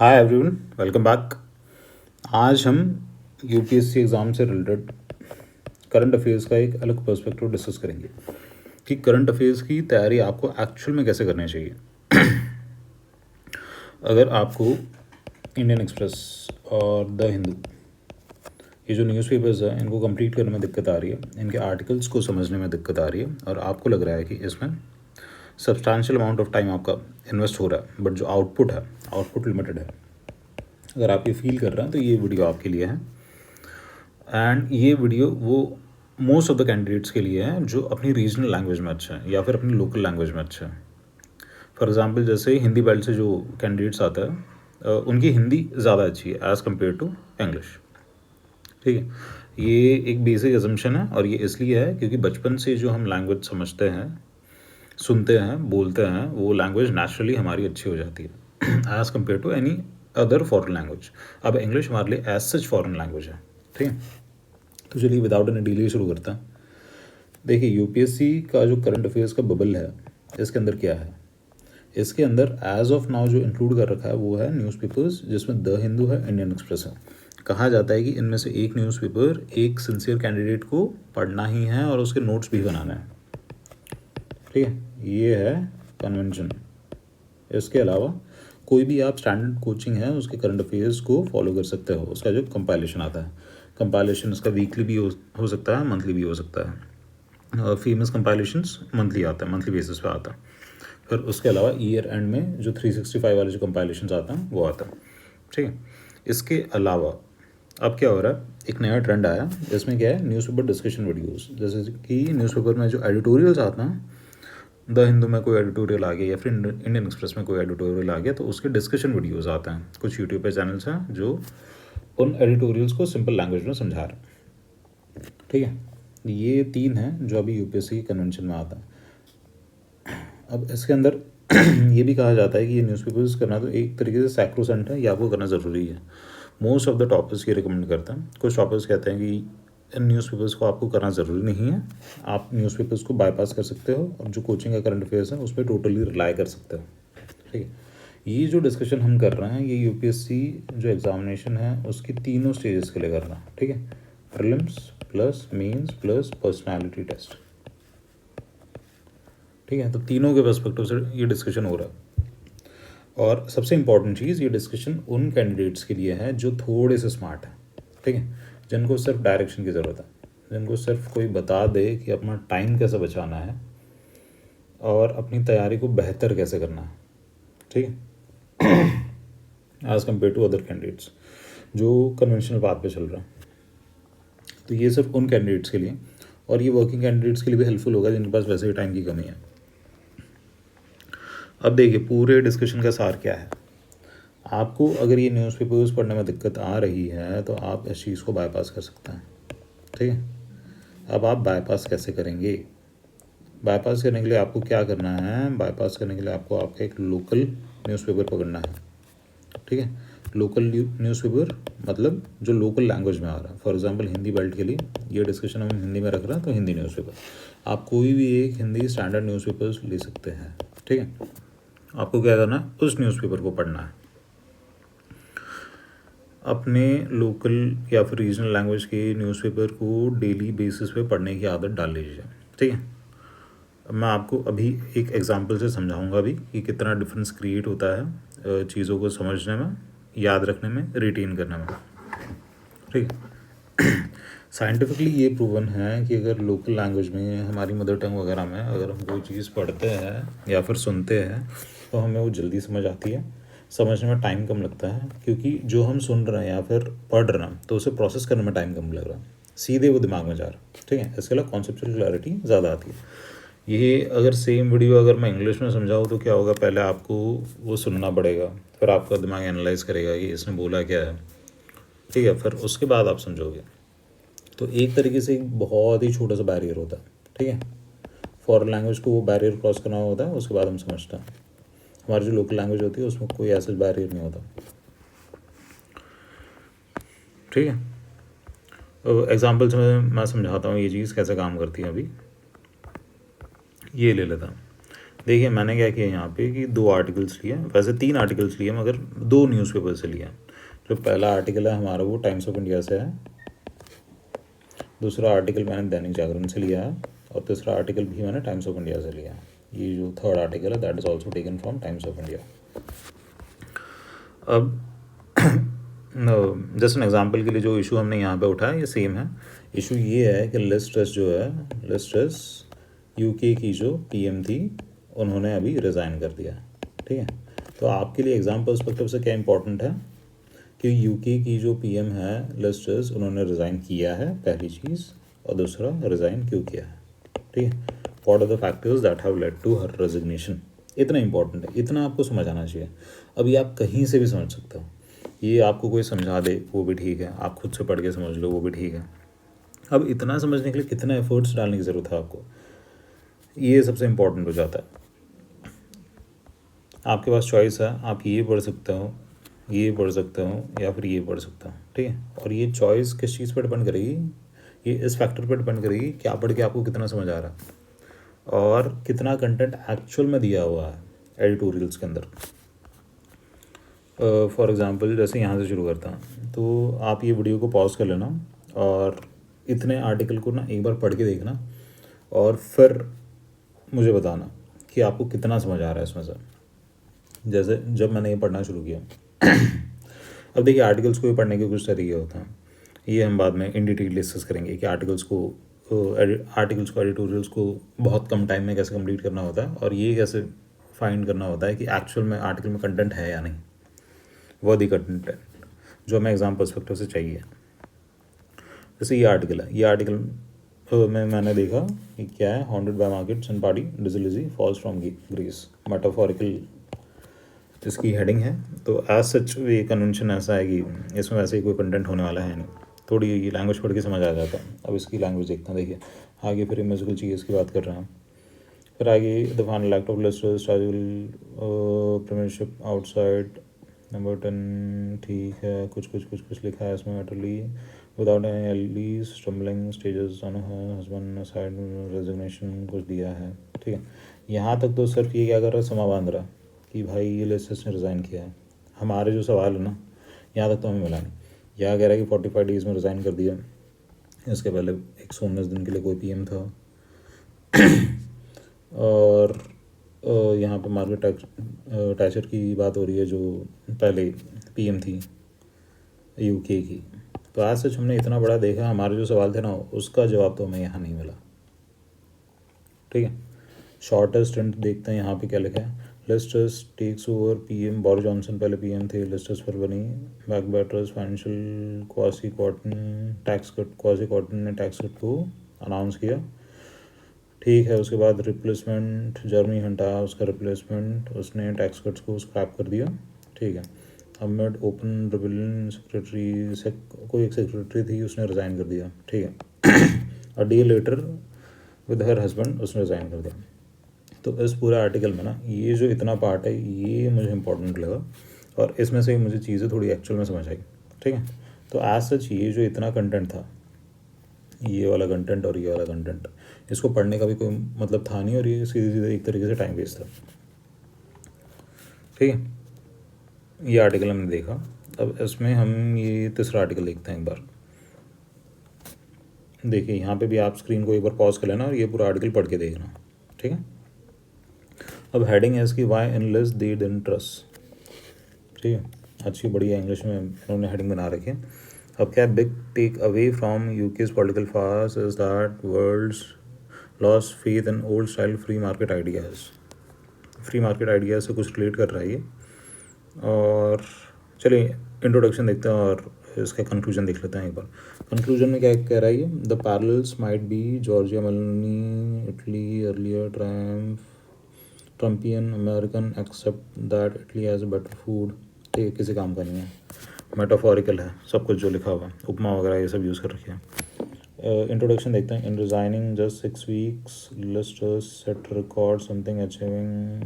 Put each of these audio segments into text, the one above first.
Hi everyone, welcome back. आज हम UPSC exam से रिलेटेड करंट अफेयर्स का एक अलग पर्सपेक्टिव डिस्कस करेंगे कि करंट अफेयर्स की तैयारी आपको एक्चुअल में कैसे करनी चाहिए। अगर आपको इंडियन एक्सप्रेस और द हिंदू, ये जो न्यूज़पेपर्स हैं, इनको कंप्लीट करने में दिक्कत आ रही है, इनके आर्टिकल्स को समझने में दिक्कत आ रही है और आपको लग रहा है कि इसमें सब्सटैंशियल अमाउंट ऑफ टाइम आपका इन्वेस्ट हो रहा है, बट जो आउटपुट है, आउटपुट लिमिटेड है, अगर आप ये फील कर रहे हैं तो ये वीडियो आपके लिए है। एंड ये वीडियो वो मोस्ट ऑफ द कैंडिडेट्स के लिए है जो अपनी रीजनल लैंग्वेज में अच्छा है या फिर अपनी लोकल लैंग्वेज में अच्छा है। फॉर एग्जांपल, जैसे हिंदी बेल्ट से जो कैंडिडेट्स आता है उनकी हिंदी ज़्यादा अच्छी है एज़ कम्पेयर टू इंग्लिश। ठीक है, ये एक बेसिक एजम्पशन है और ये इसलिए है क्योंकि बचपन से जो हम लैंग्वेज समझते हैं, सुनते हैं, बोलते हैं, वो लैंग्वेज नेचुरली हमारी अच्छी हो जाती है as compare to any other foreign language. अब इंग्लिश हमारे लिए एज सच फॉरेन लैंग्वेज है। ठीक है, तो चलिए विदाउट एनी डिले शुरू करता है। देखिए, यूपीएससी का जो करंट अफेयर्स का बबल है, इसके अंदर क्या है? इसके अंदर एज ऑफ नाउ जो इंक्लूड कर रखा है वो है न्यूज़पेपर्स, जिसमें द हिंदू है, इंडियन एक्सप्रेस है। कहा जाता है कि इनमें से एक न्यूज़पेपर एक सिंसियर कैंडिडेट को पढ़ना ही है और उसके नोट्स भी बनाना है। ठीक है, ये है कन्वेंशन। इसके अलावा कोई भी आप स्टैंडर्ड कोचिंग है उसके करंट अफेयर्स को फॉलो कर सकते हो। उसका जो कंपाइलेशन आता है, कंपाइलेशन उसका वीकली भी हो सकता है, मंथली भी हो सकता है। फेमस कंपाइलेशंस मंथली आता है, मंथली बेसिस पे आता है। फिर उसके अलावा ईयर एंड में जो 365 वाले जो कंपाइलेशंस आता है वो आता है। ठीक है, इसके अलावा अब क्या हो रहा है, एक नया ट्रेंड आया, इसमें क्या है, न्यूज़पेपर डिस्कशन वीडियोस। जैसे कि न्यूज़पेपर में जो एडिटोरियल्स आते हैं, द हिंदू में कोई एडिटोरियल आ गया या फिर इंडियन एक्सप्रेस में कोई एडिटोरियल आ गया, तो उसके डिस्कशन वीडियोस आते हैं। कुछ यूट्यूब पे चैनल्स हैं जो उन एडिटोरियल्स को सिंपल लैंग्वेज में समझा रहे हैं। ठीक है, ये तीन हैं जो अभी यूपीएससी के कन्वेंशन में आता है। अब इसके अंदर ये भी कहा जाता है कि ये न्यूज़पेपर्स करना तो एक तरीके से सैक्रोसेंट है, या आपको करना ज़रूरी है। मोस्ट ऑफ द टॉपर्स ये रिकमेंड करते हैं। कुछ टॉपर्स कहते हैं कि इन न्यूज़पेपर्स को आपको करना ज़रूरी नहीं है, आप न्यूज़पेपर्स को बाईपास कर सकते हो और जो कोचिंग का करंट अफेयर्स है उस पर टोटली रिलाई कर सकते हो। ठीक है, ये जो डिस्कशन हम कर रहे हैं ये यूपीएससी जो एग्जामिनेशन है उसकी तीनों स्टेजेस के लिए कर रहा है। ठीक है, prelims plus mains plus personality test. ठीक है, तो तीनों के पर्सपेक्टिव से ये डिस्कशन हो रहा है। और सबसे इम्पॉर्टेंट चीज़, ये डिस्कशन उन कैंडिडेट्स के लिए है जो थोड़े से स्मार्ट हैं। ठीक है, जिनको सिर्फ डायरेक्शन की ज़रूरत है, जिनको सिर्फ कोई बता दे कि अपना टाइम कैसे बचाना है और अपनी तैयारी को बेहतर कैसे करना है। ठीक है, as compare to other candidates जो कन्वेंशनल पाथ पे चल रहा है। तो ये सिर्फ उन कैंडिडेट्स के लिए, और ये वर्किंग कैंडिडेट्स के लिए भी हेल्पफुल होगा जिनके पास वैसे ही टाइम की कमी है। अब देखिए, पूरे डिस्कशन का सार क्या है। आपको अगर ये न्यूज़पेपर्स पढ़ने में दिक्कत आ रही है तो आप इस चीज़ को बाईपास कर सकते हैं। ठीक है, अब आप बाईपास कैसे करेंगे? बाईपास करने के लिए आपको क्या करना है? बाईपास करने के लिए आपको आपका एक लोकल न्यूज़पेपर पकड़ना है। ठीक है, लोकल न्यूज़पेपर मतलब जो लोकल लैंग्वेज में आ रहा है। फॉर एग्जांपल, हिंदी बेल्ट के लिए ये डिस्कशन हम हिंदी में रख रहे हैं तो हिंदी न्यूज़पेपर, आप कोई भी एक हिंदी स्टैंडर्ड न्यूज़पेपर्स ले सकते हैं। ठीक है, आपको क्या करना है, उस न्यूज़पेपर को पढ़ना है। अपने लोकल या फिर रीजनल लैंग्वेज के न्यूज़पेपर को डेली बेसिस पे पढ़ने की आदत डाल लीजिए। ठीक है, अब मैं आपको अभी एक एग्जांपल से समझाऊंगा भी कि कितना डिफरेंस क्रिएट होता है चीज़ों को समझने में, याद रखने में, रिटेन करने में। ठीक है, साइंटिफिकली ये प्रूवन है कि अगर लोकल लैंग्वेज में, हमारी मदर टंग वगैरह में अगर हम कोई चीज़ पढ़ते हैं या फिर सुनते हैं तो हमें वो जल्दी समझ आती है, समझने में टाइम कम लगता है, क्योंकि जो हम सुन रहे हैं या फिर पढ़ रहे हैं तो उसे प्रोसेस करने में टाइम कम लग रहा है, सीधे वो दिमाग में जा रहा है। ठीक है, इसके अलावा कॉन्सेप्चुअल क्लैरिटी ज़्यादा आती है। ये अगर सेम वीडियो अगर मैं इंग्लिश में समझाऊँ तो क्या होगा, पहले आपको वो सुनना पड़ेगा, फिर आपका दिमाग एनालाइज करेगा कि इसने बोला क्या है। ठीक है, फिर उसके बाद आप समझोगे। तो एक तरीके से एक बहुत ही छोटा सा बैरियर होता है। ठीक है, फॉरेन लैंग्वेज को वो बैरियर क्रॉस करना होता है, उसके बाद हम समझते हैं। हमारी जो लोकल लैंग्वेज होती है उसमें कोई ऐसा बैरियर नहीं होता। ठीक है, तो एग्जाम्पल्स में मैं समझाता हूँ ये चीज़ कैसे काम करती है। अभी ये ले लेता हूँ, देखिए मैंने क्या किया यहाँ पे कि 2 आर्टिकल्स लिए, वैसे 3 आर्टिकल्स लिए मगर 2 न्यूज़पेपर से लिया। जो पहला आर्टिकल है हमारा वो टाइम्स ऑफ इंडिया से है, दूसरा आर्टिकल मैंने दैनिक जागरण से लिया है और तीसरा आर्टिकल भी मैंने टाइम्स ऑफ इंडिया से लिया है। ये जो थर्ड आर्टिकल है that is also taken from times of India. अब जस्ट एन एग्जांपल के लिए जो इशू हमने यहाँ पे उठाया ये सेम है। इशू ये है कि लिज ट्रस जो है, लिज ट्रस यूके की जो पीएम थी उन्होंने अभी रिज़ाइन कर दिया, ठीक है। तो आपके लिए एग्ज़ाम पर्सपेक्टिव से क्या इंपॉर्टेंट है कि यूके की जो पीएम है लिज ट्रस उन्होंने रिज़ाइन किया है, पहली चीज़, और दूसरा रिज़ाइन क्यों किया है, ठीक है। What are the factors that have led to her resignation, इतना इंपॉर्टेंट है, इतना आपको समझ आना चाहिए। अभी आप कहीं से भी समझ सकते हो, ये आपको कोई समझा दे वो भी ठीक है, आप खुद से पढ़ के समझ लो वो भी ठीक है। अब इतना समझने के लिए कितना एफर्ट्स डालने की ज़रूरत है आपको, ये सबसे इम्पोर्टेंट हो जाता है। आपके पास चॉइस है, आप ये पढ़ सकते हो, ये पढ़ सकते हो या फिर ये पढ़ सकते हो, ठीक है। और ये चॉइस किस चीज़ पर डिपेंड करेगी, ये इस फैक्टर पर डिपेंड करेगी क्या पढ़ के आपको कितना समझ आ रहा है और कितना कंटेंट एक्चुअल में दिया हुआ है एडिटोरियल्स के अंदर। फॉर एग्ज़ाम्पल जैसे यहाँ से शुरू करता हूँ, तो आप ये वीडियो को पॉज कर लेना और इतने आर्टिकल को ना एक बार पढ़ के देखना और फिर मुझे बताना कि आपको कितना समझ आ रहा है इसमें से। जैसे जब मैंने ये पढ़ना शुरू किया अब देखिए आर्टिकल्स को भी पढ़ने के कुछ तरीके होते हैं, ये हम बाद में इन डिटेल डिस्कस करेंगे कि आर्टिकल्स को एडिटोरियल्स को बहुत कम टाइम में कैसे कंप्लीट करना होता है और ये कैसे फाइंड करना होता है कि एक्चुअल में आर्टिकल में कंटेंट है या नहीं, वर्दी कंटेंट जो हमें एग्जाम पर्सपेक्टिव से चाहिए। जैसे ये आर्टिकल है, ये आर्टिकल में मैंने देखा कि क्या है, haunted by markets and party डिजिलिजी फॉल्स फ्रॉम ग्रीस, मेटाफोरिकल इसकी हेडिंग है। तो एज सच ये कन्वेंशन ऐसा है कि इसमें वैसे ही कोई कंटेंट होने वाला है नहीं, थोड़ी ये लैंग्वेज पढ़ के समझ आ जाता है। अब इसकी लैंग्वेज देखते हैं, देखिए आगे फिर म्यूजिकल चीज़ की बात कर रहे हैं। फिर आगे द फाइनल एक्ट ऑफ लिस्टर्स प्रीमियरशिप आउटसाइड नंबर 10, ठीक है, कुछ लिखा है इसमें, मेटरली without any allies stumbling stages on husband side resignation कुछ दिया है, ठीक है। यहाँ तक तो सिर्फ ये क्या कर रहा है, समा बांध रहा है कि भाई ये लिस्टर्स ने रिज़ाइन किया है। हमारे जो सवाल है ना यहाँ तक तो हमें मिला नहीं। यहाँ कह रहा है कि 45 डेज़ में रिज़ाइन कर दिया, इसके पहले 119 दिन के लिए कोई पीएम था और यहाँ पे मार्garet टैचर की बात हो रही है जो पहले पीएम थी यूके की। तो आज सच हमने इतना बड़ा देखा, हमारे जो सवाल थे ना उसका जवाब तो हमें यहाँ नहीं मिला, ठीक है। शॉर्टेस्ट स्टिंट देखते हैं यहाँ पे क्या लिखा है, Liz Truss takes over PM, Boris Johnson पहले पीएम थे, लिज ट्रस पर बनी बैकबैटर्स financial Kwasi Kwarteng tax cut, Kwasi Kwarteng ने टैक्स कट को अनाउंस किया, ठीक है। उसके बाद रिप्लेसमेंट, जर्मी हंटा उसका रिप्लेसमेंट, उसने टैक्स कट्स को स्क्रैप कर दिया, ठीक है। अमिड ओपन रिबेलियन सेक्रेटरी से कोई एक सेक्रेटरी थी उसने रिज़ाइन कर दिया, ठीक है। A day letter with her husband उसने रिज़ाइन कर दिया। तो इस पूरे आर्टिकल में ना ये जो इतना पार्ट है ये मुझे इंपॉर्टेंट लगा और इसमें से मुझे चीज़ें थोड़ी एक्चुअल में समझ आई, ठीक है। तो एज सच ये जो इतना कंटेंट था, ये वाला कंटेंट और ये वाला कंटेंट, इसको पढ़ने का भी कोई मतलब था नहीं और ये सीधे सीधे एक तरीके से टाइम वेस्ट था, ठीक है। ये आर्टिकल हमने देखा। अब इसमें हम ये तीसरा आर्टिकल देखते हैं एक बार। देखिए यहाँ पे भी आप स्क्रीन को एक बार पॉज कर लेना और ये पूरा आर्टिकल पढ़ के देखना, ठीक है। अब हेडिंग है इसकी, why unless they didn't trust, ठीक है, अच्छी बढ़िया इंग्लिश में इन्होंने हेडिंग बना रखी है। अब क्या big takeaway from UK's political फास्ट is that world's lost faith in old style free market ideas. Free market ideas से कुछ रिलेट कर रहा है ये। और चलिए इंट्रोडक्शन देखते हैं और इसका कंक्लूजन देख लेते हैं एक बार। कंक्लूजन में क्या कह रहा है ये, the parallels might be Giorgia Meloni Italy earlier Trumpian American except that Italy has better food, ठीक है, किसी काम का नहीं है, मेटाफोरिकल है सब कुछ जो लिखा हुआ है, उपमा वगैरह ये सब यूज़ कर रखे हैं। इंट्रोडक्शन देखते हैं। In resigning just 6 weeks Liz Truss set record something achieving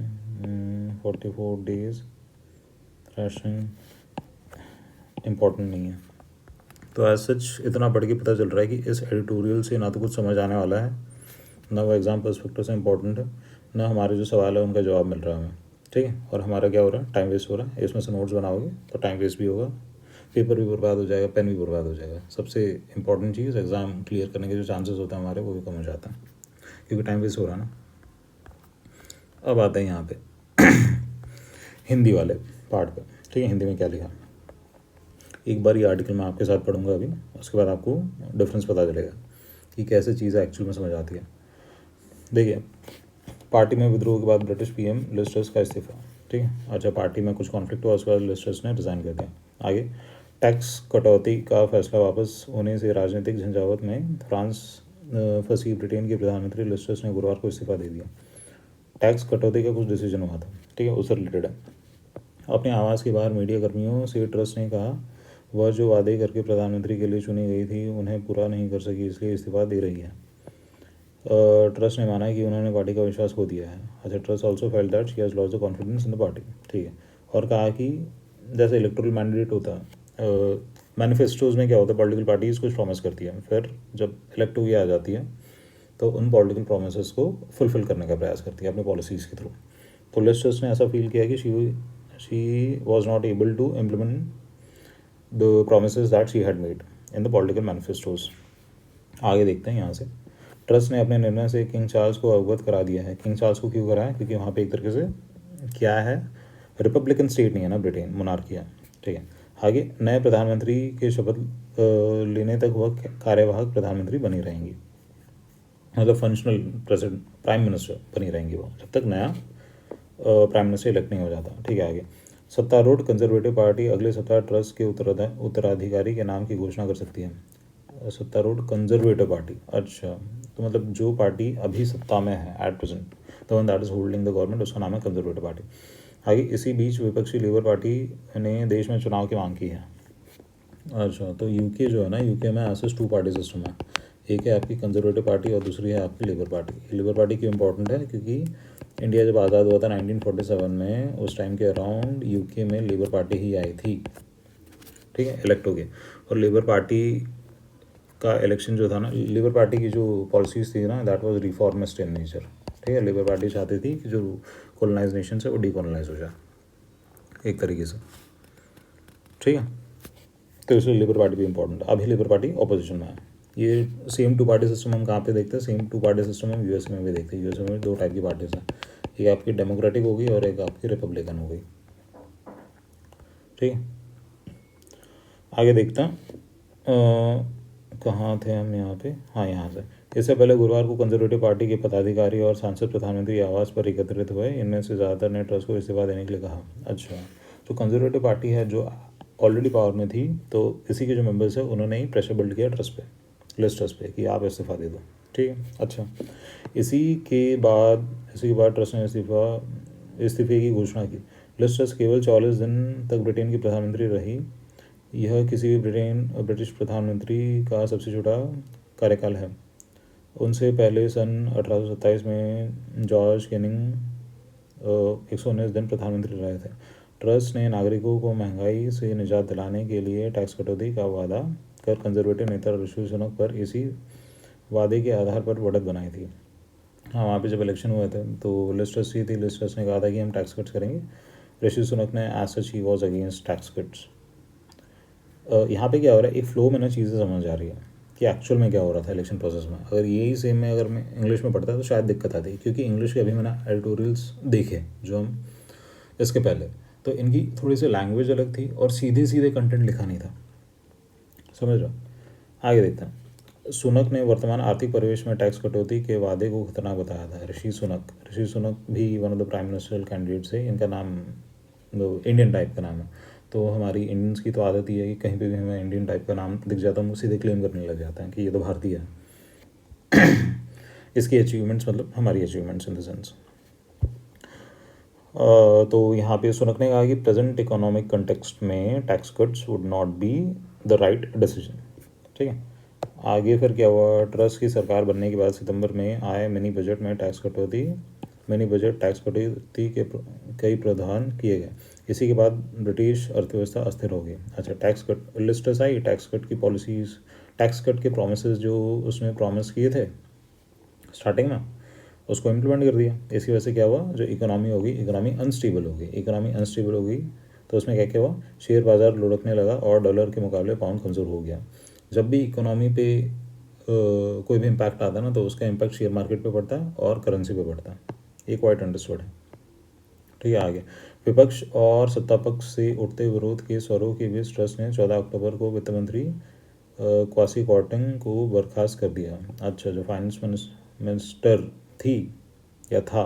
44 days thrashing, important नहीं है। तो एज सच इतना पढ़ के पता चल रहा है कि इस एडिटोरियल से ना तो कुछ समझ आने वाला है, ना वो एग्जाम पर्सपेक्टिव से इम्पॉर्टेंट है, ना हमारे जो सवाल है उनका जवाब मिल रहा है हमें, ठीक है। और हमारा क्या हो रहा है, टाइम वेस्ट हो रहा है। इसमें से नोट्स बनाओगे तो टाइम वेस्ट भी होगा, पेपर भी बर्बाद हो जाएगा, पेन भी बर्बाद हो जाएगा। सबसे इंपॉर्टेंट चीज़, एग्ज़ाम क्लियर करने के जो चांसेस होते हैं हमारे वो भी कम हो जाते हैं, क्योंकि टाइम वेस्ट हो रहा है ना। अब आते हैं यहाँ पे हिंदी वाले पार्ट पे, ठीक है। हिंदी में क्या लिखा, एक बार ये आर्टिकल मैं आपके साथ पढ़ूंगा अभी, उसके बाद आपको डिफरेंस पता चलेगा कि कैसे चीज़ें एक्चुअल में समझ आती है। देखिए, पार्टी में विद्रोह के बाद ब्रिटिश पीएम लिज ट्रस का इस्तीफा, ठीक है। अच्छा, पार्टी में कुछ कॉन्फ्लिक्ट हुआ, उसके बाद लिज ट्रस ने रिज़ाइन कर दिया। आगे, टैक्स कटौती का फैसला वापस होने से राजनीतिक झंझावत में फ्रांस फंसी ब्रिटेन के प्रधानमंत्री लिज ट्रस ने गुरुवार को इस्तीफा दे दिया। टैक्स कटौती का कुछ डिसीजन हुआ था, ठीक है, उससे रिलेटेड है। अपने आवास के बाहर मीडिया कर्मियों से ट्रस ने कहा वह जो वादे करके प्रधानमंत्री के लिए चुनी गई थी उन्हें पूरा नहीं कर सकी, इसलिए इस्तीफा दे रही है। ट्रस्ट ने माना कि उन्होंने पार्टी का विश्वास खो दिया है। अच्छा, trust also felt that she has lost the confidence in the party, ठीक है। और कहा कि जैसे इलेक्टोरल मैंडेट होता है, मैनिफेस्टोज में क्या होता है, पॉलिटिकल पार्टीज कुछ प्रॉमिस करती है, फिर जब इलेक्ट हुई आ जाती है तो उन पॉलिटिकल प्रोमिस को फुलफिल करने का प्रयास करती है अपने पॉलिसीज़ के थ्रू। तो लिज ट्रस ने ऐसा फील किया कि she was not able to implement the promise that she had made in the political manifestos. आगे देखते हैं यहाँ से। ट्रस्ट ने अपने निर्णय से किंग चार्ल्स को अवगत करा दिया है। किंग चार्ल्स को क्यों कराया, क्योंकि वहाँ पे एक तरीके से क्या है, रिपब्लिकन स्टेट नहीं है ना ब्रिटेन, मोनार्की है, ठीक है। आगे, नए प्रधानमंत्री के शपथ लेने तक वह कार्यवाहक प्रधानमंत्री बनी रहेंगी, मतलब फंक्शनल प्रेसिडेंट, प्राइम मिनिस्टर बनी रहेंगी वो, जब तक नया प्राइम मिनिस्टर इलेक्ट नहीं हो जाता, ठीक है। आगे, सत्तारूढ़ कंजर्वेटिव पार्टी अगले सप्ताह ट्रस्ट के उत्तराधिकारी के नाम की घोषणा कर सकती है। सत्तारूढ़ कंजर्वेटिव पार्टी, अच्छा, तो मतलब जो पार्टी अभी सत्ता में है at present, the one that is holding the government, उसका नाम है कंजर्वेटिव पार्टी। आगे, इसी बीच विपक्षी लेबर पार्टी ने देश में चुनाव की मांग की है। अच्छा, तो यूके जो है ना, यूके में ऐसे टू पार्टी सिस्टम है, एक है आपकी कंजर्वेटिव पार्टी और दूसरी है आपकी लेबर पार्टी। लेबर पार्टी क्यों इंपॉर्टेंट है, क्योंकि इंडिया जब आज़ाद हुआ था 1947 में, उस टाइम के अराउंड यूके में लेबर पार्टी ही आई थी, ठीक है, इलेक्ट हो गए। और लेबर पार्टी का इलेक्शन जो था ना, लेबर पार्टी की जो पॉलिसीज थी ना, that was reformist in nature, ठीक है। लेबर पार्टी चाहती थी कि जो कॉलोनाइज नेशन से वो डीकॉलोनाइज हो जाए एक तरीके से, ठीक है। तो इसलिए लेबर पार्टी भी इंपॉर्टेंट है। अभी लेबर पार्टी ऑपोजिशन में है। ये सेम टू पार्टी सिस्टम हम कहाँ पे देखते हैं, सेम टू पार्टी सिस्टम हम यूएसए में भी देखते हैं। यूएसए में दो टाइप की पार्टीज हैं, एक आपकी डेमोक्रेटिक होगी और एक आपकी रिपब्लिकन होगी, ठीक है। आगे देखते हैं, कहाँ थे हम यहाँ पे, हाँ यहाँ से। इससे पहले गुरुवार को कंजर्वेटिव पार्टी के पदाधिकारी और सांसद प्रधानमंत्री आवास पर एकत्रित हुए। इनमें से ज़्यादातर ने ट्रस्ट को इस्तीफा देने के लिए कहा। अच्छा, तो कंजर्वेटिव पार्टी है जो ऑलरेडी पावर में थी, तो इसी के जो मेंबर्स है उन्होंने ही प्रेशर बिल्ड किया ट्रस्ट पे, लिज ट्रस पे, कि आप इस्तीफा दे दो, ठीक है। अच्छा, इसी के बाद ट्रस्ट ने इस्तीफे की घोषणा की। लिज ट्रस केवल 44 दिन तक ब्रिटेन की प्रधानमंत्री रही। यह किसी भी ब्रिटिश प्रधानमंत्री का सबसे छोटा कार्यकाल है। उनसे पहले सन 1827 में जॉर्ज कैनिंग 119 दिन प्रधानमंत्री रहे थे। ट्रस्ट ने नागरिकों को महंगाई से निजात दिलाने के लिए टैक्स कटौती का वादा कर कंजर्वेटिव नेता ऋषि सुनक पर इसी वादे के आधार पर बढ़त बनाई थी। हाँ, वहाँ पे जब इलेक्शन हुए थे तो लिज ट्रस ही थी, लिज ट्रस ने कहा था कि हम टैक्स कट्स करेंगे। ऋषि सुनक ने as such he was against tax cuts. यहाँ पे क्या हो रहा है, एक फ्लो में ना चीज़ें समझ आ रही है कि एक्चुअल में क्या हो रहा था इलेक्शन प्रोसेस में। अगर यही सेम में अगर मैं इंग्लिश में पढ़ता तो शायद दिक्कत आती, क्योंकि इंग्लिश के अभी मैंने एडिटोरियल्स देखे जो हम इसके पहले, तो इनकी थोड़ी सी लैंग्वेज अलग थी और सीधे सीधे कंटेंट लिखा नहीं था, समझ रहे हो। आगे देखते हैं। सुनक ने वर्तमान आर्थिक परिवेश में टैक्स कटौती के वादे को खतरनाक बताया था। ऋषि सुनक भी one of the prime ministerial candidates है। इनका नाम इंडियन टाइप का नाम है। तो हमारी इंडियंस की तो आदत ही है कि कहीं पे भी हमें इंडियन टाइप का नाम दिख जाता है हम सीधे क्लेम करने लग जाते हैं कि ये तो भारतीय है। इसकी अचीवमेंट्स मतलब हमारी अचीवमेंट्स इन द सेंस। तो यहाँ पे सुनक ने कहा कि प्रेजेंट इकोनॉमिक कंटेक्स्ट में tax cuts would not be the right decision, ठीक है। आगे फिर क्या हुआ, ट्रस्ट की सरकार बनने के बाद सितंबर में आए मिनी बजट टैक्स कटौती के कई प्रावधान किए गए। इसी के बाद ब्रिटिश अर्थव्यवस्था अस्थिर हो गई। अच्छा, टैक्स कट लिस्ट आई, टैक्स कट की पॉलिसीज़, टैक्स कट के प्रोमिस जो उसमें प्रॉमिस किए थे स्टार्टिंग में, उसको इम्प्लीमेंट कर दिया। इसकी वजह से क्या हुआ, जो इकोनॉमी होगी, इकोनॉमी अनस्टेबल होगी। इकोनॉमी अनस्टेबल होगी तो उसमें क्या क्या हुआ, शेयर बाज़ार लुढ़कने लगा और डॉलर के मुकाबले पाउंड कमज़ोर हो गया। जब भी इकोनॉमी पे कोई भी इम्पैक्ट आता है ना, तो उसका इम्पैक्ट शेयर मार्केट पे पड़ता है और करेंसी पे पड़ता है। ये क्वाइट अंडरस्टूड है। ठीक है, आगे। विपक्ष और सत्तापक्ष से उठते विरोध के स्वरों के बीच ट्रस्ट ने 14 अक्टूबर को वित्त मंत्री क्वासी क्वार्टिंग को बर्खास्त कर दिया। अच्छा, जो फाइनेंस मिनिस्टर थी या था,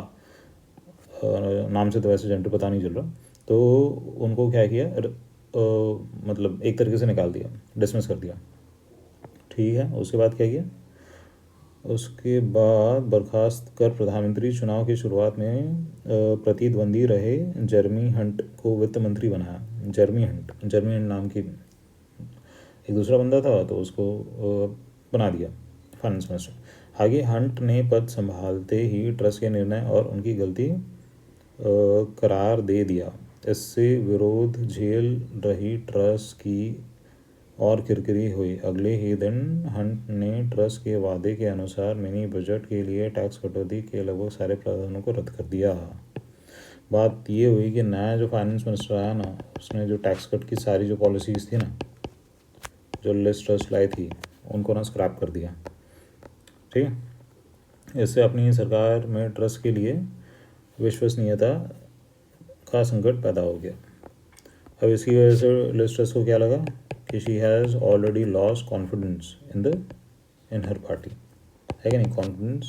नाम से तो वैसे जनरल पता नहीं चल रहा, तो उनको क्या किया, मतलब एक तरीके से निकाल दिया, डिसमिस कर दिया। ठीक है, उसके बाद क्या किया, उसके बाद बर्खास्त कर प्रधानमंत्री चुनाव की शुरुआत में प्रतिद्वंदी रहे जर्मी हंट को वित्त मंत्री बनाया। जर्मी हंट नाम की एक दूसरा बंदा था, तो उसको बना दिया फाइनेंस मिनिस्टर। आगे, हंट ने पद संभालते ही ट्रस्ट के निर्णय और उनकी गलती करार दे दिया। इससे विरोध झेल रही ट्रस्ट की और किरकिरी हुई। अगले ही दिन हंट ने ट्रस्ट के वादे के अनुसार मिनी बजट के लिए टैक्स कटौती के लगभग सारे प्रावधानों को रद्द कर दिया। बात ये हुई कि नया जो फाइनेंस मिनिस्टर आया ना, उसने जो टैक्स कट की सारी जो पॉलिसीज़ थी ना, जो लिस्ट ट्रस्ट लाई थी, उनको ना स्क्रैप कर दिया। ठीक है, इससे अपनी सरकार में ट्रस्ट के लिए विश्वसनीयता का संकट पैदा हो गया। अब इसकी वजह से लिस्ट ट्रस्ट को क्या लगा कि she has already lost confidence in her party, है कि नहीं, कॉन्फिडेंस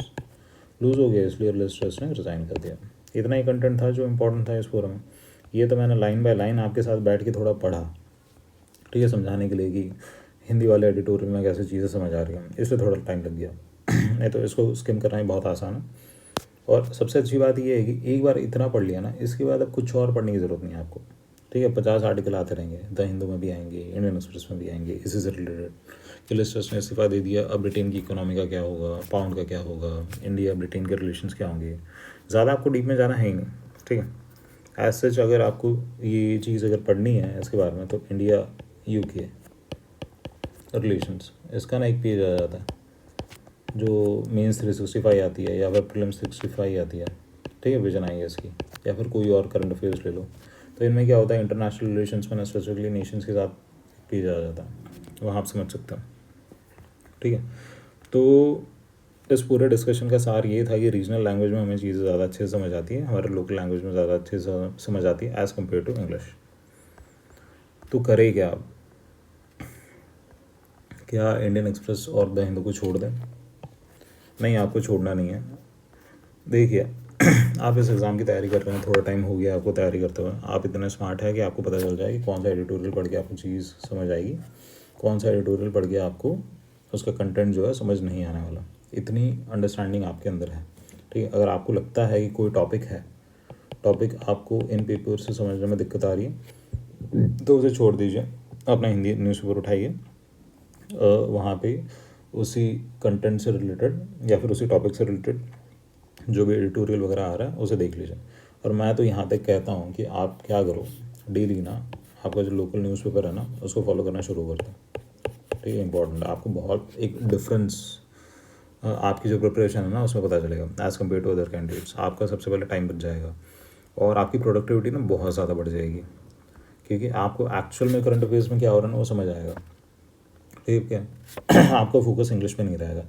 लूज़ हो गया, इसलिए लिस्ट ट्रस्ट ने रिज़ाइन कर दिया। इतना ही कंटेंट था जो इम्पोर्टेंट था इस फोरम में। ये तो मैंने लाइन बाय लाइन आपके साथ बैठ के थोड़ा पढ़ा, ठीक है, समझाने के लिए कि हिंदी वाले एडिटोरियल में कैसे चीज़ें समझ आ रही हैं, इसलिए थोड़ा टाइम लग गया। नहीं तो इसको स्किम करना ही बहुत आसान है। और सबसे अच्छी बात ये है कि एक बार इतना पढ़ लिया ना, इसके बाद अब कुछ और पढ़ने की ज़रूरत नहीं है आपको। ठीक है, 50 आर्टिकल आते रहेंगे, द हिंदू में भी आएंगे, इंडियन एक्सप्रेस में भी आएंगे, इसी से रिलेटेड कि लिस्ट ट्रस्ट ने इस्तीफा दे दिया, अब ब्रिटेन की इकोनॉमी का क्या होगा, पाउंड का क्या होगा, इंडिया ब्रिटेन के रिलेशंस क्या होंगे। ज़्यादा आपको डीप में जाना है ही नहीं। ठीक है, एज सच अगर आपको ये चीज़ अगर पढ़नी है इसके बारे में, तो इंडिया यूके रिलेशंस, इसका ना एक पेज आ जाता है, जो मेंस 365 आती है या फिर प्रीलिम्स 65 आती है। ठीक है, विजन आई है इसकी, या फिर कोई और करंट अफेयर्स ले लो, तो इनमें क्या होता है, इंटरनेशनल रिलेशंस में ना स्पेसिफिकली नेशंस के साथ पेज आ जाता है, वहाँ आप समझ सकते हो। ठीक है, तो इस पूरे डिस्कशन का सार ये था कि रीजनल लैंग्वेज में हमें चीज़ें ज़्यादा अच्छे से समझ आती है, हमारे लोकल लैंग्वेज में ज़्यादा अच्छे से समझ आती है एज़ कम्पेयर टू इंग्लिश। तो करे क्या अब, क्या इंडियन एक्सप्रेस और द हिंदू को छोड़ दें? नहीं, आपको छोड़ना नहीं है। देखिए, आप इस एग्ज़ाम की तैयारी कर रहे हैं, थोड़ा टाइम हो गया आपको तैयारी करते हुए, आप इतने स्मार्ट है कि आपको पता चल जाए कि कौन सा एडिटोरियल पढ़ के आपको चीज़ समझ आएगी, कौन सा एडिटोरियल पढ़ के आपको उसका कंटेंट जो है समझ नहीं आने वाला। इतनी अंडरस्टैंडिंग आपके अंदर है। ठीक है, अगर आपको लगता है कि कोई टॉपिक आपको इन पेपर से समझने में दिक्कत आ रही है, तो उसे छोड़ दीजिए, अपना हिंदी न्यूज़पेपर उठाइए, वहाँ पे उसी कंटेंट से रिलेटेड या फिर उसी टॉपिक से रिलेटेड जो भी एडिटोरियल वगैरह आ रहा है उसे देख लीजिए। और मैं तो यहाँ तक कहता हूँ कि आप क्या करो, डेली ना आपका जो लोकल न्यूज़पेपर है ना, उसको फॉलो करना शुरू कर दो। ठीक है, इंपॉर्टेंट है, आपको बहुत एक डिफरेंस आपकी जो प्रिपरेशन है ना उसमें पता चलेगा as compare to other candidates. आपका सबसे पहले टाइम बच जाएगा और आपकी प्रोडक्टिविटी ना बहुत ज़्यादा बढ़ जाएगी, क्योंकि आपको एक्चुअल में करंट अफेयर्स में क्या हो रहा है ना वो समझ आएगा। ठीक है, आपका फोकस इंग्लिश में नहीं रहेगा।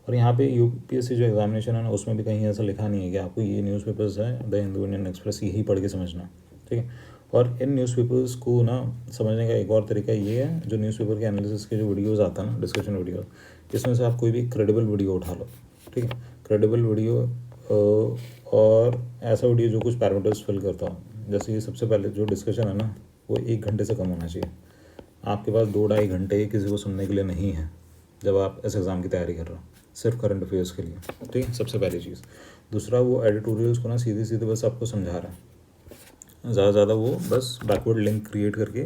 और यहाँ पे यूपीएससी जो एग्जामिनेशन है ना, उसमें भी कहीं ऐसा लिखा नहीं है कि आपको ये न्यूज़पेपर्स है द हिंदू, इंडियन एक्सप्रेस, यही पढ़ के समझना। ठीक है, और इन न्यूज़पेपर्स को ना समझने का एक और तरीका ये है, जो न्यूज़पेपर के एनालिसिस के जो वीडियोज़ आता है ना, डिस्कशन वीडियो, इसमें से आप कोई भी क्रेडिबल वीडियो उठा लो। ठीक है, क्रेडिबल वीडियो और ऐसा वीडियो जो कुछ पैरामीटर्स फिल करता हो। जैसे ये सबसे पहले जो डिस्कशन है ना, वो 1 घंटे से कम होना चाहिए। आपके पास 2-2.5 घंटे किसी को सुनने के लिए नहीं है जब आप इस एग्ज़ाम की तैयारी कर रहे हो, सिर्फ करंट अफेयर्स के लिए। ठीक है, सबसे पहली चीज़। दूसरा, वो एडिटोरियल्स को ना सीधे सीधे बस आपको समझा रहा है, ज़्यादा ज़्यादा वो बस बैकवर्ड लिंक क्रिएट करके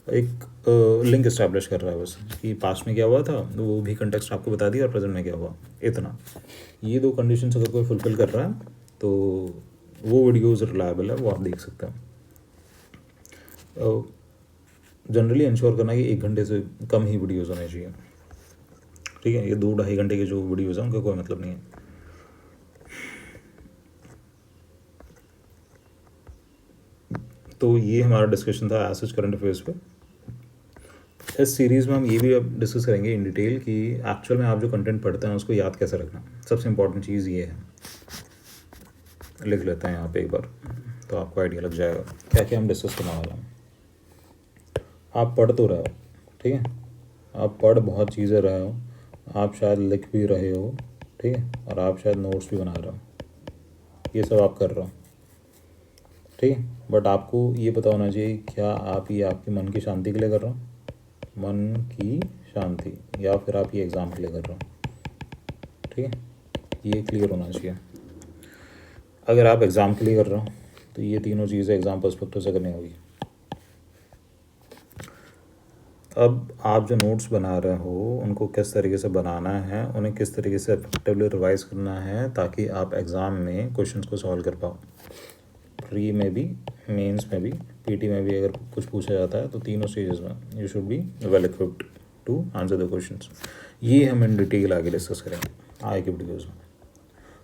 एक लिंक इस्टेब्लिश कर रहा है बस, कि पास्ट में क्या हुआ था वो भी कंटेक्स्ट आपको बता दिया और प्रेजेंट में क्या हुआ, इतना। ये 2 कंडीशंस अगर कोई फुलफिल कर रहा है तो वो वीडियोज़ रिलायबल है, वो आप देख सकते हैं। जनरली इंश्योर करना कि 1 घंटे से कम ही वीडियोज़ होने चाहिए। ठीक है, ये 2-2.5 घंटे के जो वीडियोज़ हैं उनका कोई मतलब नहीं है। तो ये हमारा डिस्कशन था एज सच करंट अफेयर्स पे। इस सीरीज़ में हम ये भी अब डिस्कस करेंगे इन डिटेल कि एक्चुअल में आप जो कंटेंट पढ़ते हैं उसको याद कैसे रखना। सबसे इम्पोर्टेंट चीज़ ये है, लिख लेते हैं यहाँ पे एक बार तो आपको आइडिया लग जाएगा क्या क्या हम डिस्कस करने वाले हैं। आप पढ़ तो रहे हो, ठीक है, आप पढ़ बहुत चीज़ें रहे हो, आप शायद लिख भी रहे हो, ठीक है, और आप शायद नोट्स भी बना रहे हो, ये सब आप कर रहे हो, ठीक है। बट आपको ये पता होना चाहिए क्या आप ये आपकी मन की शांति के लिए कर रहे हो, मन की शांति, या फिर आप ये एग्ज़ाम के लिए कर रहे हो, ठीक है, ये क्लियर होना चाहिए। अगर आप एग्ज़ाम के लिए कर रहे हो तो ये तीनों चीज़ें एग्ज़ाम पर्सपेक्टिव से करनी होगी। अब आप जो नोट्स बना रहे हो उनको किस तरीके से बनाना है, उन्हें किस तरीके से इफेक्टिवली रिवाइज करना है ताकि आप एग्ज़ाम में क्वेश्चंस को सॉल्व कर पाओ। प्री में भी, मेंस में भी, पीटी में भी अगर कुछ पूछा जाता है तो तीनों स्टेजेस में you should be well equipped to answer the questions. ये हम इन डिटेल आगे डिस्कस करेंगे आगे की वीडियोज़ में।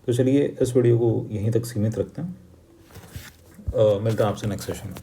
तो चलिए इस वीडियो को यहीं तक सीमित रखते हैं, मिलता है आपसे नेक्स्ट सेशन में।